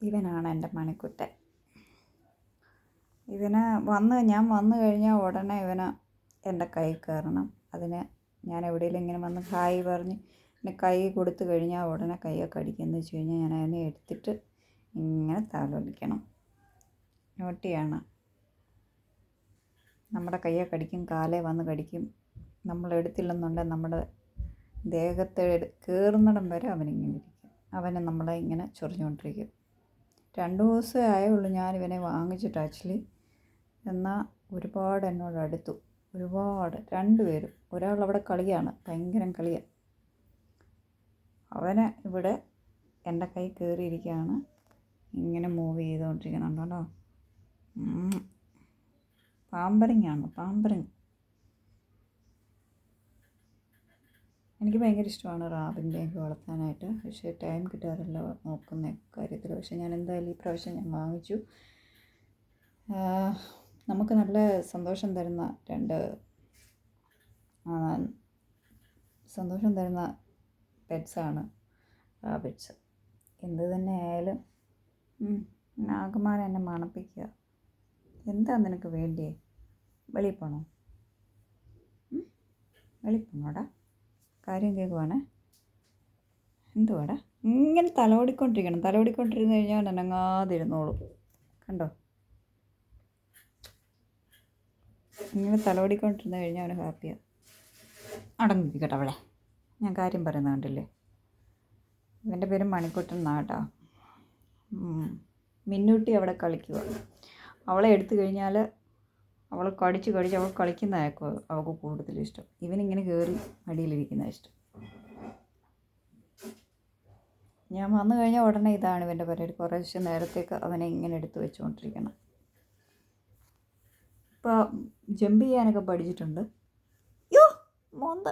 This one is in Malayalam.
ഇവനാണ് എൻ്റെ മണിക്കുട്ടൻ. ഞാൻ വന്നു കഴിഞ്ഞാൽ ഉടനെ ഇവന് എൻ്റെ കൈ കയറണം. അതിന് ഞാൻ എവിടെയെങ്കിലും ഇങ്ങനെ വന്ന് ഹായ് പറഞ്ഞ് പിന്നെ കൈ കൊടുത്തു കഴിഞ്ഞാൽ ഉടനെ കൈയൊക്കെ അടിക്കുമെന്ന് വെച്ച് കഴിഞ്ഞാൽ ഞാൻ അതിനെ എടുത്തിട്ട് ഇങ്ങനെ താലോലിക്കണം. നോട്ടിയാണ്. നമ്മുടെ കയ്യെ കടിക്കും, കാലേ വന്ന് കടിക്കും. നമ്മൾ എടുത്തില്ലെന്നുണ്ടെങ്കിൽ നമ്മുടെ ദേഹത്തെ കയറുന്നിടം വരെ അവനിങ്ങനെ ഇരിക്കും. അവനെ നമ്മളെ ഇങ്ങനെ ചൊറിഞ്ഞുകൊണ്ടിരിക്കും. 2 ദിവസമേ ആയുള്ളൂ ഞാനിവനെ വാങ്ങിച്ചിട്ട് ആക്ച്വലി. എന്നാൽ ഒരുപാട് എന്നോട് അടുത്തു, ഒരുപാട്. 2 പേരും. ഒരാളവിടെ കളിയാണ്, ഭയങ്കര കളിയാണ്. അവന് ഇവിടെ എൻ്റെ കൈ കയറിയിരിക്കുകയാണ്, ഇങ്ങനെ മൂവ് ചെയ്തുകൊണ്ടിരിക്കുന്നുണ്ട് കേട്ടോ. പാമ്പറിങ്ങാണ്, പാമ്പറിങ്. എനിക്ക് ഭയങ്കര ഇഷ്ടമാണ് റാബിൻ്റെയൊക്കെ വളർത്താനായിട്ട്. പക്ഷേ ടൈം കിട്ടാറില്ല നോക്കുന്ന കാര്യത്തിൽ. പക്ഷേ ഞാൻ എന്തായാലും ഈ പ്രാവശ്യം ഞാൻ വാങ്ങിച്ചു. നമുക്ക് നല്ല സന്തോഷം തരുന്ന പെറ്റ്സാണ് റാബിറ്റ്സ്. എന്ത് തന്നെ ആയാലും നാഗമാൻ എന്നെ മണപ്പിക്കുക. എന്താ നിനക്ക് വേണ്ടിയേ? വെളിയിൽ പോകണോ? വെളിയിൽ പോകണോടാ? കാര്യം കേൾക്കുവാണേ. എന്തുവാടാ ഇങ്ങനെ തലോടിക്കൊണ്ടിരിക്കണം? തലോടിക്കൊണ്ടിരുന്ന് കഴിഞ്ഞാൽ അനങ്ങാതിരുന്നോളൂ. കണ്ടോ? ഇങ്ങനെ തലോടിക്കൊണ്ടിരുന്ന് കഴിഞ്ഞാൽ അവന് ഹാപ്പിയാണ്. അടങ്ങിയിരിക്കട്ടെ അവളെ. ഞാൻ കാര്യം പറയുന്നത് കണ്ടില്ലേ? ഇവൻ്റെ പേര് മണിക്കുട്ടൻ എന്നാട്ടോ. മിന്നൂട്ടി അവിടെ കളിക്കുക. അവളെ എടുത്തു കഴിഞ്ഞാൽ അവൾ കടിച്ച് അവൾ കളിക്കുന്നതായിരിക്കും അവൾക്ക് കൂടുതലും ഇഷ്ടം. ഇവനിങ്ങനെ കയറി അടിയിലിരിക്കുന്ന ഇഷ്ടം. ഞാൻ വന്നു കഴിഞ്ഞാൽ ഉടനെ ഇതാണ് ഇവൻ്റെ പരിപാടി. കുറച്ച് നേരത്തേക്ക് അവനെ ഇങ്ങനെ എടുത്ത് വെച്ചുകൊണ്ടിരിക്കണം. ഇപ്പോൾ ജമ്പ് ചെയ്യാനൊക്കെ പഠിച്ചിട്ടുണ്ട്. യോ മോന്ത